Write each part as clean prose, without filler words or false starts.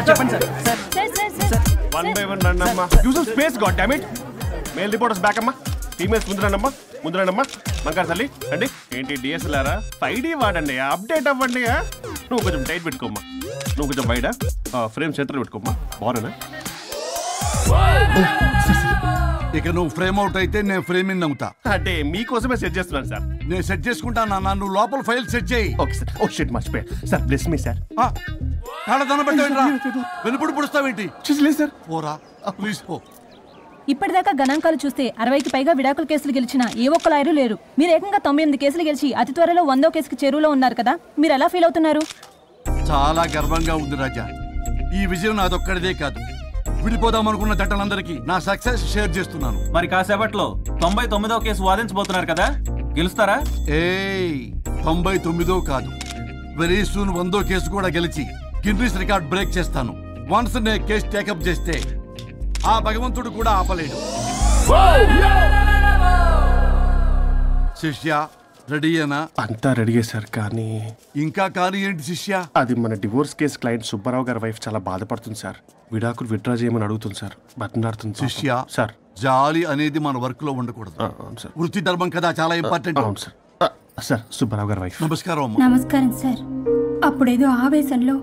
చెప్పండి sir. One by one రండి అమ్మా. Use space god damn it. Male reporters back అమ్మా. ఫీమేల్స్ ముందురండమ్మా. మంకారు తల్లి రండి. ఏంటి డిఎస్ఎల్ఆరా? 5D వాడండి, అప్డేట్ అవ్వండి. నువ్వు కొంచెం టైట్ పెట్టుకోమ్మా. నువ్వు కొంచెం వైడా ఫ్రేమ్ సెంటర్ పెట్టుకోమ్మా. బాగున్నా? ఇక నువ్వు ఫ్రేమ్ అవుట్ అయితే నేను ఫ్రేమ్ ఇన్ అవుతా. అంటే మీకోసమే సెట్ చేస్తున్నాను సార్. నేను సెట్ చేసుకుంటాను. నువ్వు లోపల ఫైల్ సెట్ చేయి. Okay sir. ఓ షిట్ మర్చిపోయా సార్. Bless me sir. కాళ్ళదన పెట్టేంట్రా, వెనుపుడు పుడుస్తావేంటి? చూసలేదు సార్. పోరా ప్లీజ్ పో. ఇప్పటిదాకా గణాంకాలు చూస్తే 60కి పైగా విడాకుల కేసులు గెలిచిన ఏ ఒక్క లాయరు లేరు. మీరు ఏకంగా 98 కేసులు గెలిచి అతి త్వరలో 100వ కేసుకి చెరువులో ఉన్నారు కదా, మీరు ఎలా ఫీల్ అవుతున్నారు? చాలా గర్వంగా ఉంది రాజా. ఈ విజయం నాదొక్కడిదే కాదు, విడిపోదాం అనుకున్న జంటలందరికీ నా సక్సెస్ షేర్ చేస్తున్నాను. మరి కాసేపట్లో 99వ కేసు వాదించబోతున్నారు కదా, గెలుస్తారా? 99 కాదు, వెరీ సూన్ 100వ కేసు కూడా గెలిచి గిన్నిస్ రికార్డ్ బ్రేక్ చేస్తాను. వన్స్ నే కేసు టేకప్ చేస్తే ఆ భగవంతుడు కూడా ఆపలేడు. శిష్య రెడీయేనా? అంతా రెడీయే సార్. కానీ ఇంకా కానీ ఏంటి శిష్య? అది మన డివోర్స్ కేసు క్లయింట్ సుబ్బారావు గారి వైఫ్ చాలా బాధపడుతుంది సార్. విడాకులు విత్డ్రా చేయమని అడుగుతుంది సార్. బతినాడుతుంది శిష్య. సార్ జాలి అనేది మన వర్క్ లో ఉండకూడదు. సార్. వృత్తి ధర్మం కదా, చాలా ఇంపార్టెంట్. అవును సార్. సార్ సుబ్బారావు గారి వైఫ్. నమస్కారం అమ్మా. నమస్కారం సార్. అప్పుడేదో ఆవేశంలో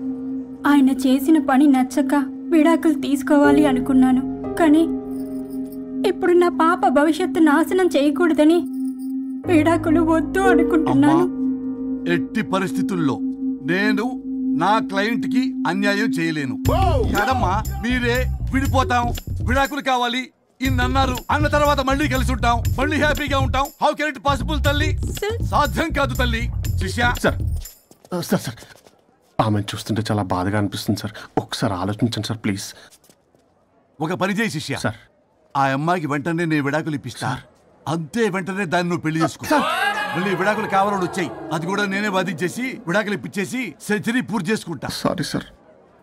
ఆయన చేసిన పని నచ్చక విడాకులు తీసుకోవాలి అనుకున్నాను. కానీ ఇప్పుడు నా పాప భవిష్యత్తు నాశనం చేయకూడదని విడాకులు వద్దు అనుకుంటున్నాను. ఎట్టి పరిస్థితుల్లో నేను నా క్లయింట్ కి అన్యాయం చేయలేను కదమ్మా. మీరే విడిపోతాం, విడాకులు కావాలి ఇన్నన్నారు అన్న తర్వాత మళ్ళీ కలిసి ఉంటాం, మళ్ళీ హ్యాపీగా ఉంటాం. హౌ కెన్ ఇట్ పాసిబుల్ తల్లి? సాధ్యం కాదు తల్లి. శిష్య. సార్ సార్ సార్ ఆమెను చూస్తుంటే చాలా బాధగా అనిపిస్తుంది సార్. ఒకసారి ఆలోచించండి సార్ ప్లీజ్. ఒక పని చేయి శిష్య. సార్ ఆ అమ్మాయికి వెంటనే నేను విడాకులు ఇప్పిస్తా. అంతే, వెంటనే దాన్ని నువ్వు పెళ్లి చేసుకో. మళ్ళీ విడాకులు కావాలని వచ్చాయి, అది కూడా నేనే వాదించేసి విడాకులు ఇప్పించేసి సెంచరీ పూర్తి చేసుకుంటా. Sorry sir.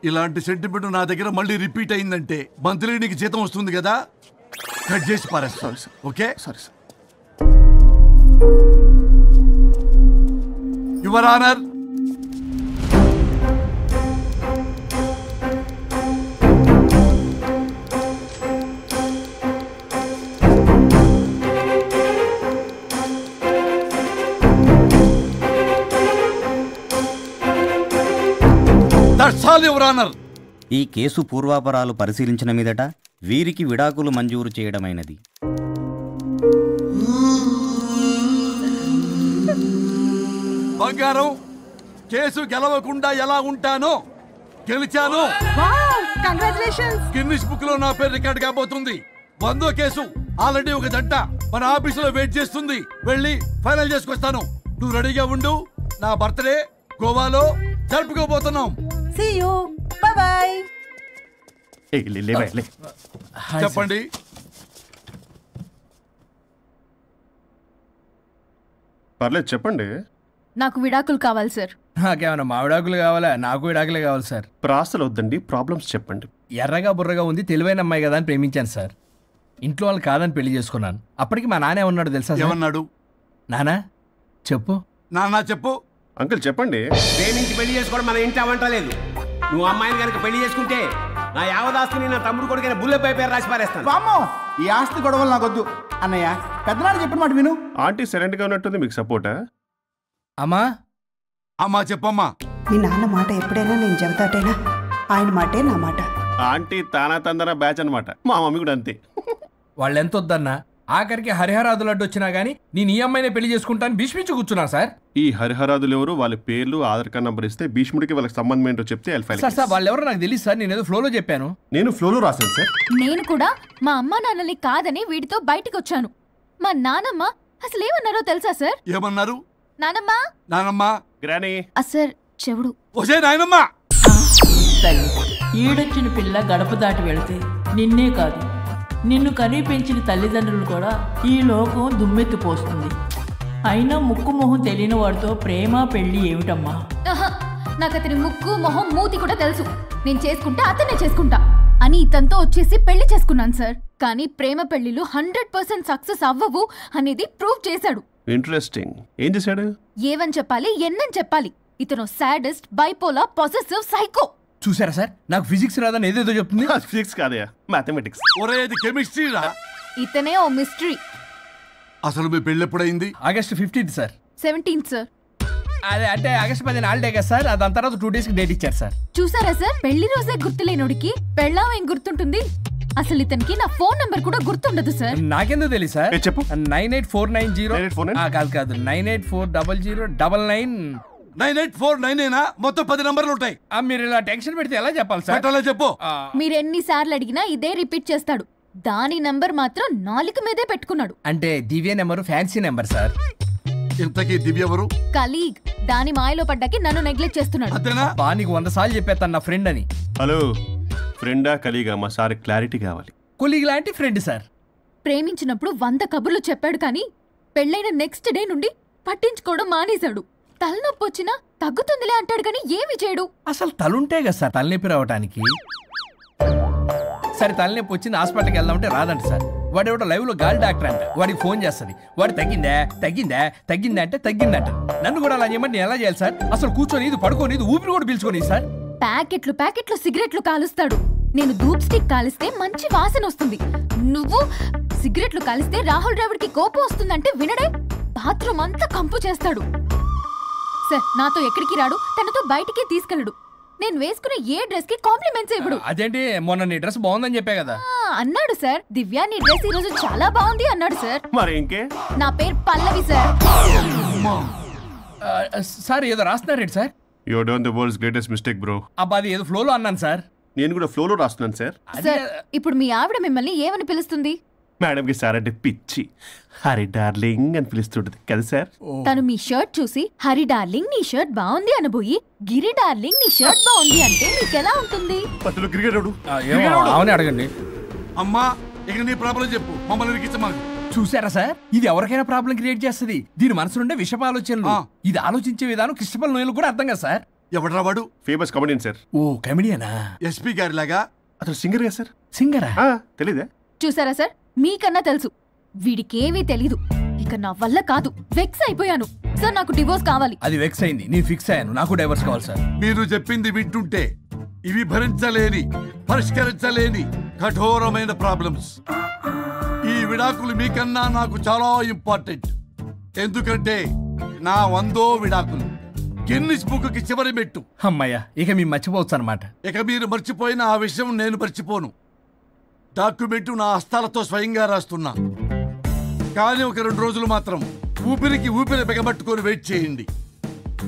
ఇలాంటి సెంటిమెంట్ నా దగ్గర మళ్ళీ రిపీట్ అయిందంటే మంత్లీ నీకు జీతం వస్తుంది కదా, కట్ చేసి పారేస్తా. Sorry sir. Okay sorry sir. Your honour, ఈ కేసు పూర్వాపరాలు పరిశీలించిన మీదట వీరికి విడాకులు మంజూరు చేయడమైనది. బంగారం, కేసు గెలవకుండా ఎలా ఉంటానో గెలిచాను. గిన్నిస్ బుక్ లో నా పేరు రికార్డ్ కాబోతుంది. 100వ కేసు ఆల్రెడీ ఒక జంట మన ఆఫీసులో వెయిట్ చేస్తుంది. వెళ్ళి ఫైనల్ చేసుకొస్తాను. నువ్వు రెడీగా ఉండు. నా బర్త్డే గోవాలో జరుపుకోబోతున్నాం. See you. Bye bye. చెప్పండి. పర్లేదు చెప్పండి. నాకు విడాకులు కావాలి సార్. నాకేమన్నా మా విడాకులు కావాలా? నాకు విడాకులే కావాలి సార్. ప్రాసలు వద్దండి, ప్రాబ్లమ్స్ చెప్పండి. ఎర్రగా బుర్రగా ఉంది, తెలివైన అమ్మాయి కదా అని ప్రేమించాను సార్. ఇంట్లో వాళ్ళు కాదని పెళ్లి చేసుకున్నాను. అప్పటికి మా నాన్న ఏమన్నాడు తెలుసా? ఏమన్నాడు? నానా చెప్పు. నాన్న చెప్పు. అంకుల్ చెప్పండి. ప్రేమించి పెళ్లి చేసుకోవడం మన ఇంటి అవంటలేదు. నువ్వు అమ్మాయిని కనుక పెళ్లి చేసుకుంటే నా యావదాస్తిని నా తమ్ముడు కొడుకైన బుల్లెపై పేరు రాసి పారేస్తాను. వామ్మో, ఈ ఆస్తి గొడవలు నాకొద్దు. అన్నయ్య, పెద్దనాడు చెప్పిన మాట విను. ఆంటీ సైలెంట్ గా ఉన్నట్టుంది, మీకు సపోర్టా? అమ్మా అమ్మా చెప్పమ్మా. మీ నాన్న మాట ఎప్పుడైనా నేను చెబుతాటేనా? ఆయన మాటే నా మాట. ఆంటీ తానా తందన బ్యాచ్ అనమాట. మా మమ్మీ కూడా అంతే. వాళ్ళు ఎంత వద్దన్నా ఆఖరికి హరిహరాదులు అడ్డు వచ్చినా గానీ నేను ఈ అమ్మాయిని పెళ్లి చేసుకుంటాను భీష్మించి కూర్చున్నాను సార్. ఈ హరిహరాదులు ఎవరు, వాళ్ళ పేర్లు ఆధార్ కార్డ్ నంబర్ ఇస్తే భీష్ముడికి వాళ్ళకి సంబంధం ఏంటో చెప్తే సార్ వాళ్ళు ఎవరో నాకు తెలియదు సార్. నేను ఏదో ఫ్లోలో చెప్పాను. నేను ఫ్లోలో రాశాను సార్. నేను కూడా మా అమ్మ నాన్నని కాదని వీడితో బయటకు వచ్చాను. మా నానమ్మ అసలు ఏమన్నారో తెలుసా సార్? ఏమన్నారు? నానమ్మ నానమ్మ గ్రానీ సార్ చెవుడు. ఒసే నాయనమ్మ. తల్లి, ఈడొచ్చిన పిల్ల గడప దాటి వెళితే నిన్నే కాదు నిన్ను కనీ పెంచిన తల్లిదండ్రులు కూడా ఈ లోకం దుమ్మెత్తిపోస్తుంది. అయినా ముక్కు మొహం తెలియని వాడితో ప్రేమ పెళ్లి ఏమిటమ్మా? నాకు అతని ముక్కు మొహం మూతి కూడా తెలుసు. నేను చేసుకుంటా అతనే చేసుకుంటా అని ఇతనితో వచ్చేసి పెళ్లి చేసుకున్నాను సార్. కానీ ప్రేమ పెళ్లిలు 100% సక్సెస్ అవ్వవు అనేది ప్రూవ్ చేశాడు. ఇంట్రెస్టింగ్. ఏం చేశాడు? ఏవని చెప్పాలి, ఎన్నని చెప్పాలి? ఇతను సాడిస్ట్, బైపోలార్, పొసెసివ్, సైకో. చూసారా సార్, నాకు ఫిజిక్స్ రాదని ఏదేదో చెప్తుంది. ఫిజిక్స్ కాదయా, మ్యాథమెటిక్స్. ఒరే ఇది కెమిస్ట్రీ రా. ఇతనే ఓ మిస్టరీ. అసలు మీ పెళ్ళి ఎప్పుడైంది? August 15th sir. 17th sir. అదే అంటే ఆగస్ట్ 10 హాలిడే కదా సార్, దాని తర్వాత 2 days డేట్ ఇచ్చారు సార్. చూసారా సార్, పెళ్లి రోజే గుర్తులేనుడికి పెళ్ళాం ఏం గుర్తుంటుంది? అసలు ఇతనికి నా ఫోన్ నంబర్ కూడా గుర్తుండదు సార్. నాకెందుకు తెలియదు సార్? చెప్పు. 98490 కాదు 9840099. 98499 మొత్తం 10 నంబర్లు ఉంటాయి. మీరు ఇలా టెన్షన్ పెడితే ఎలా చెప్పాలి సార్? చెప్పు. మీరు ఎన్నిసార్లు అడిగినా ఇదే రిపీట్ చేస్తాడు. దాని నంబర్ మాత్రం నాలుక మీదే పెట్టుకున్నాడు. అంటే దివ్య నెంబర్ ఫ్యాన్సీ నెంబర్ సార్. ఇంతకీ దివ్య ఎవరు? కలీగ్. దాని మాయలో పడ్డాకి నన్ను నెగ్లెక్ట్ చేస్తున్నాడు. బా నీకు 100 సార్లు చెప్పేస్తాను నా ఫ్రెండ్ అని. హలో, ఫ్రెండా కలీగా? మా సార్ క్లారిటీ కావాలి. కొలీగ్ లాంటి ఫ్రెండ్ సార్. ప్రేమించినప్పుడు 100 కబుర్లు చెప్పాడు కానీ పెళ్ళైన నెక్స్ట్ డే నుండి పట్టించుకోవడం మానేశాడు. తలనొప్పి వచ్చినా తగ్గుతుందిలే అంటాడు కానీ ఏమి చేయడు. అసలు తలుంటే కదా సార్ తలనొప్పి రావటానికి. సరే తలనొప్పి వచ్చింది హాస్పిటల్కి వెళ్దామంటే రాదంట సార్. వాడు ఎవడో లైవ్ లో గాలి డాక్టర్ అంట, వాడికి ఫోన్ చేస్తుంది. వాడు తగ్గిందా తగ్గిందా తగ్గిందా అంటే తగ్గిందంట. నన్ను కూడా అలా చేయమంటే నేను ఎలా చేయాలి సార్? అసలు కూర్చొని ఇది పడుకోని ఇది ఊపిరి కూడా పీల్చుకొని సార్. ప్యాకెట్లు సిగరెట్లు కాలుస్తాడు. నేను ధూప్ స్టిక్ కాలిస్తే మంచి వాసన వస్తుంది. నువ్వు సిగరెట్లు కాలిస్తే రాహుల్ ద్రావిడ్ కి కోపం వస్తుందంటే వినడే. బాత్రూమ్ అంతా కంపు చేస్తాడు. సార్ నాతో ఎక్కడికి రాడు, తనతో బయటికి తీసుకెళ్ళడు. నేను వేసుకున్న ఏ డ్రెస్ కి కాంప్లిమెంట్స్ ఇవ్వడు. అదేంటి, మొన్న నీ డ్రెస్ బాగుందని చెప్పా కదా. అన్నాడు సార్. దివ్య నీ డ్రెస్ ఈ రోజు చాలా బాగుంది అన్నాడు సార్. మరి ఇంకే? నా పేరు పల్లవి సార్. సార్ ఏదో రాస్తున్నారేంటి sir? You done the world's greatest mistake bro. అబ్బా అది ఏదో ఫ్లోలో అన్నాను సార్. నేను కూడా ఫ్లోలో రాస్తున్నాను సార్. సార్ ఇప్పుడు మీ ఆవిడ మిమ్మల్ని ఏమని పిలుస్తుంది? మేడంకి సార్ అంటే పిచ్చి. హరి డార్లింగ్ అని పిలుస్తుంటది కదా సార్. తను మీ షర్ట్ చూసి హరి డార్లింగ్ నీ షర్ట్ బాగుంది అనబోయి గిరి డార్లింగ్ నీ షర్ట్ బాగుంది అంటే మీకెలా ఉంటుంది? పత్తులు క్రికెట్ అవునే అడగండి. అమ్మా ఇక నీ ప్రాబ్లం చెప్పు, మమ్మల్ని ఇరికించమాకు. చూసారా సార్, ఇది ఎవరికైనా ప్రాబ్లం క్రియేట్ చేస్తుంది. దీని మనసు నుండే విషప ఆలోచనలు. ఇది ఆలోచించే విధానం కృష్ణపల్ నోయలు కూడా అర్థం కదా సార్. ఎవడరా వాడు? Famous comedian sir. ఓ కమెడియనా? ఎస్పీ గారి లాగా. అతను సింగర్ గా సార్. సింగరా? తెలీదా? చూసారా సార్, మీకన్నా తెలుసు. వీడికేమీ తెలీదు. ఇక నా వల్ల కాదు, వెక్స్ అయిపోయాను సార్. నాకు డివోర్స్ కావాలి. అది వెక్స్ అయింది, నేను ఫిక్స్ అయ్యాను. నాకు డైవర్స్ కావాలి సార్. మీరు చెప్పింది వింటుంటే ఇవి భరించలేని, పరిష్కరించలేని కఠోరమైన ప్రాబ్లమ్స్. ఈ విడాకులు మీకన్నా నాకు చాలా ఇంపార్టెంట్. ఎందుకంటే నా 100వ విడాకులు గిన్నిస్ బుక్కి చివరి మెట్టు. అమ్మయ్య, ఇక మేము మర్చిపోవచ్చు అనమాట. ఇక మీరు మర్చిపోయిన ఆ విషయం నేను మర్చిపోను. డాక్యుమెంటు నా హస్తాలతో స్వయంగా రాస్తున్నా. కానీ ఒక 2 రోజులు మాత్రం ఊపిరికి ఊపిరి బిగబట్టుకొని వెయిట్ చేయండి.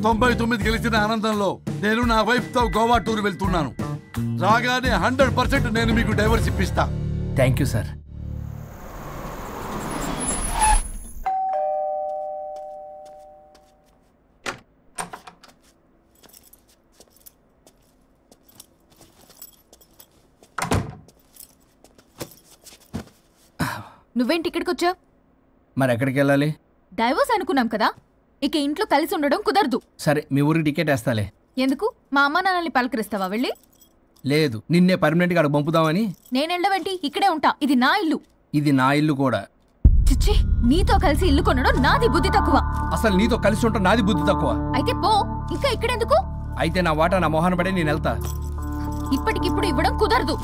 99 గెలిచిన ఆనందంలో నేను నా వైఫ్తో గోవా టూర్ వెళ్తున్నాను. రాగానే 100% నేను మీకు డైవర్స్ ఇప్పిస్తా. Thank you sir. నువ్వేంటి ఇక్కడికి వచ్చావు? మరి ఎక్కడికి వెళ్ళాలి? డైవోర్స్ అనుకున్నాం కదా, ఇక ఇంట్లో కలిసి ఉండడం కుదరదు. సరే మీ ఊరికి టికెట్ వేస్తాలే. ఎందుకు? మా అమ్మ నాన్నల్ని పలకరిస్తావా వెళ్ళి? లేదు, నిన్నే పర్మనెంట్ గా అక్కడ పంపుదామని. నేను వెళ్ళవేంటి, ఇక్కడే ఉంటా. ఇది నా ఇల్లు. ఇది నా ఇల్లు కూడా. చిచ్చి, నీతో కలిసి ఇల్లు కొనడం నాది బుద్ధి తక్కువ. అసలు నీతో కలిసి ఉంటా నాది బుద్ధి తక్కువ. అయితే పో, ఇంకా ఇక్కడెందుకు? అయితే నా వాటా నా మొహాన పడే నేను వెళ్తా. ఇప్పటికిప్పుడు ఇవ్వడం కుదరదు.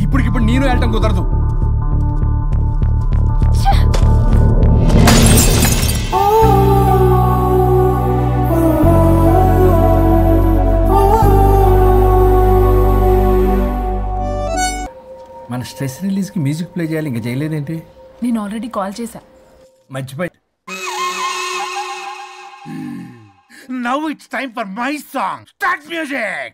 ఇప్పటికిప్పుడు నేను వెళ్ళటం కుదరదు. మన స్ట్రెస్ రిలీజ్ కి మ్యూజిక్ ప్లే చేయాలి, ఇంకా చేయలేదేంటి? నేను ఆల్రెడీ కాల్ చేశా. మర్చిపోయి. Now it's time for my song. Start music.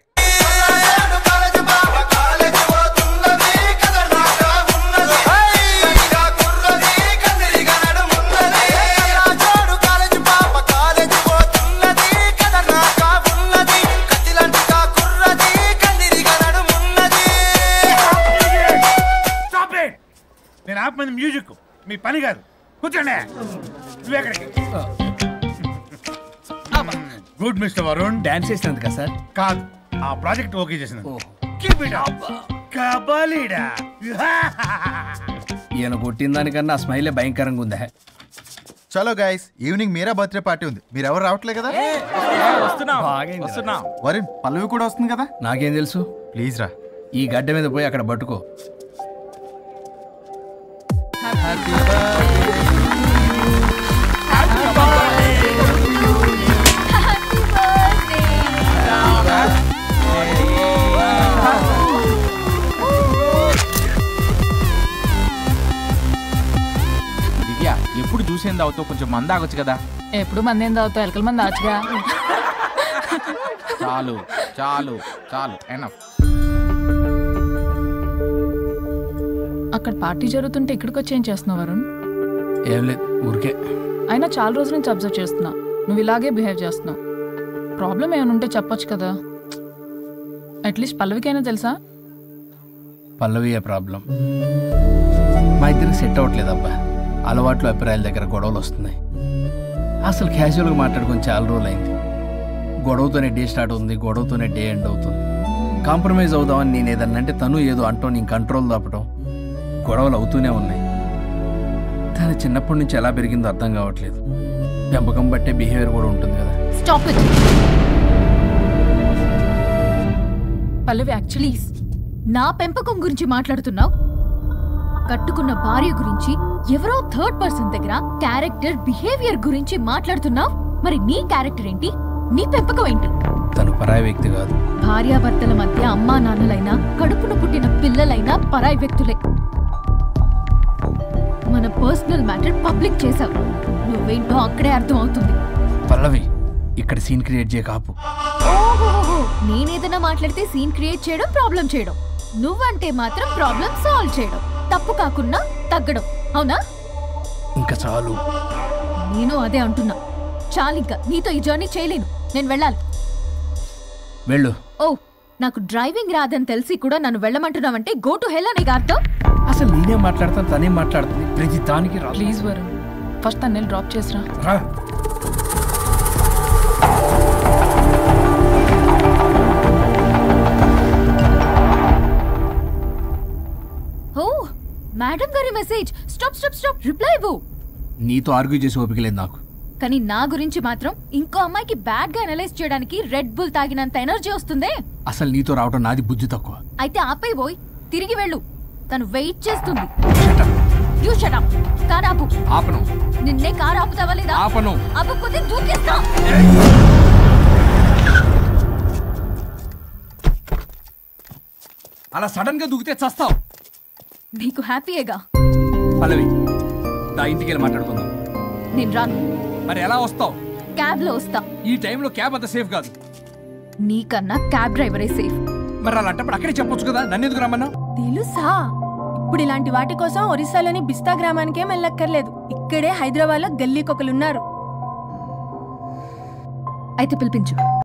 నేను ఆపమంది మ్యూజిక్, మీ పని కాదు. కూర్చోండి. నువ్వు ఎక్కడికి? Good mister Varun. డాన్స్ చేసినందుక సార్? కాదు, ఆ ప్రాజెక్ట్ ఓకే చేసినందుకు. Keep it up. కబాలీడా. ఈయన కొట్టిన దానికన్నా ఆ స్మైలే భయంకరంగా ఉందా? చలో guys, evening Meera birthday party ఉంది. మీరు ఎవరు రావట్లే కదా? వరుణ్, పల్లవి కూడా వస్తుంది కదా? నాకేం తెలుసు? ప్లీజ్ రా. ఈ గడ్డ మీద పోయి అక్కడ పట్టుకో. దివ్య, ఎప్పుడు చూసేంది తాగుతావు? కొంచెం మంది ఆగొచ్చు కదా. ఎప్పుడు మంది ఏం తాగుతావు? ఎలకల మంది ఆచుగా. చాలు చాలు చాలు, ఎనఫ్. అక్కడ పార్టీ జరుగుతుంటే ఇక్కడికి వచ్చి ఏం చేస్తున్నావు వరుణ్? ఏం లేదు, ఊరికే. అయినా చాలా రోజుల నుంచి అబ్జర్వ్ చేస్తున్నా, నువ్వు ఇలాగే బిహేవ్ చేస్తున్నావు. ప్రాబ్లం ఏమైనా ఉంటే చెప్పొచ్చు కదా. అట్లీస్ట్ పల్లవికైనా తెలుసా? పల్లవి ఏ ప్రాబ్లం? మా ఇద్దరికి సెట్ అవ్వట్లేదు అబ్బా. అలవాట్లు అభిప్రాయాల దగ్గర గొడవలు వస్తున్నాయి. అసలు క్యాజువల్గా మాట్లాడుకొని చాలా రోజులు అయింది. గొడవతోనే డే స్టార్ట్ అవుతుంది, గొడవతోనే డే ఎండ్ అవుతుంది. కాంప్రమైజ్ అవుదామని నేను ఏదన్నా అంటే తను ఏదో అంటాం, నేను కంట్రోల్ దాపడం, గొడవలు అవుతూనే ఉన్నాయి. తను చిన్నప్పటి నుంచి ఎలా పెరిగిందో అర్థం కావట్లేదు. పెంపకం బట్టే బిహేవియర్ కూడా ఉంటుంది కదా. Stop it Pallavi. యాక్చువల్లీ నా పెంపకం గురించి మాట్లాడుతున్నావు? కట్టుకున్న భార్య గురించి ఎవరో థర్డ్ పర్సన్ దగ్గర క్యారెక్టర్ బిహేవియర్ గురించి మాట్లాడుతున్నావు. మరి నీ క్యారెక్టర్ ఏంటి? నీ పెంపకం ఏంటి? తను పరాయి వ్యక్తి కాదు. భార్యాభర్తల మధ్య అమ్మా నాన్నలైనా కడుపున పుట్టిన పిల్లలైనా పరాయి వ్యక్తులే. మన పర్సనల్ మ్యాటర్ పబ్లిక్ చేసావు. నువ్వేంటో అక్కడే అర్థం అవుతుంది. పల్లవి, ఇక్కడ సీన్ క్రియేట్ చేయ కాపు. ఓహో, నేనేదైనా మాట్లాడితే సీన్ క్రియేట్ చేయడం, ప్రాబ్లం చేయడం. నువ్వంటే మాత్రం ప్రాబ్లం సాల్వ్ చేయడం, తప్పు కాకుండా తగ్గడం. అవునా? ఇంకా చాలు. నేను అదే అంటున్నా. చాలింకా నీతో ఈ జర్నీ చేయలేను. నేను వెళ్ళాలి. వెళ్ళు. ఓ, నాకు డ్రైవింగ్ రాదని తెలిసి కూడా నన్ను వెళ్ళమంటున్నావంటే గో టు హెల్ అనే అర్థం. అసలు నేనే మాట్లాడతాను, తనే మాట్లాడుతుంది. ప్రతి దానికి రా. ప్లీజ్ వరుణ్, ఫస్ట్ తను డ్రాప్ చేసిరా. రా. ఓ, మేడం గారి message. Stop stop stop, reply ఇవ్వు. నీతో ఆర్గ్యూ చేసి ఓపిక లేదు నాకు. కానీ నా గురించి మాత్రం ఇంకో అమ్మాయికి బ్యాడ్ గా అనలైజ్ చేయడానికి రెడ్ బుల్ తాగినంత ఎనర్జీ వస్తుందే. అసలు నీతో రావడం నాది బుద్ధి తక్కువ. అయితే ఆపై పోయి తిరిగి వెళ్ళు. తను వెయిట్ చేస్తుంది. You shut up. కార్ ఆపు. ఆపను. నిన్నే కార్ ఆపుతావా లేదా? ఆపను. ఆపకపోతే దూకేస్తా. అలా సడన్ గా దూకితే చస్తావు. నీకు హ్యాపీయేగా? పల్లవి, దా ఇంటికి వెళ్ళి మాట్లాడుకుందాం. నేను రాను. మరి ఎలా వస్తావు? క్యాబ్ లో వస్తా. ఈ టైంలో క్యాబ్ అంత సేఫ్ కాదు. నీకన్నా క్యాబ్ డ్రైవరే సేఫ్. మరి అలాంటప్పుడు అక్కడే చెప్పొచ్చు కదా, నన్ను ఎందుకు రమ్మన్నా? తెలుసా? ఇప్పుడు ఇలాంటి వాటి కోసం ఒరిస్సాలోని బిస్తా గ్రామానికేం వెళ్ళక్కర్లేదు. ఇక్కడే హైదరాబాద్ లో గల్లీకొకలున్నారు. అయితే పిలిపించు.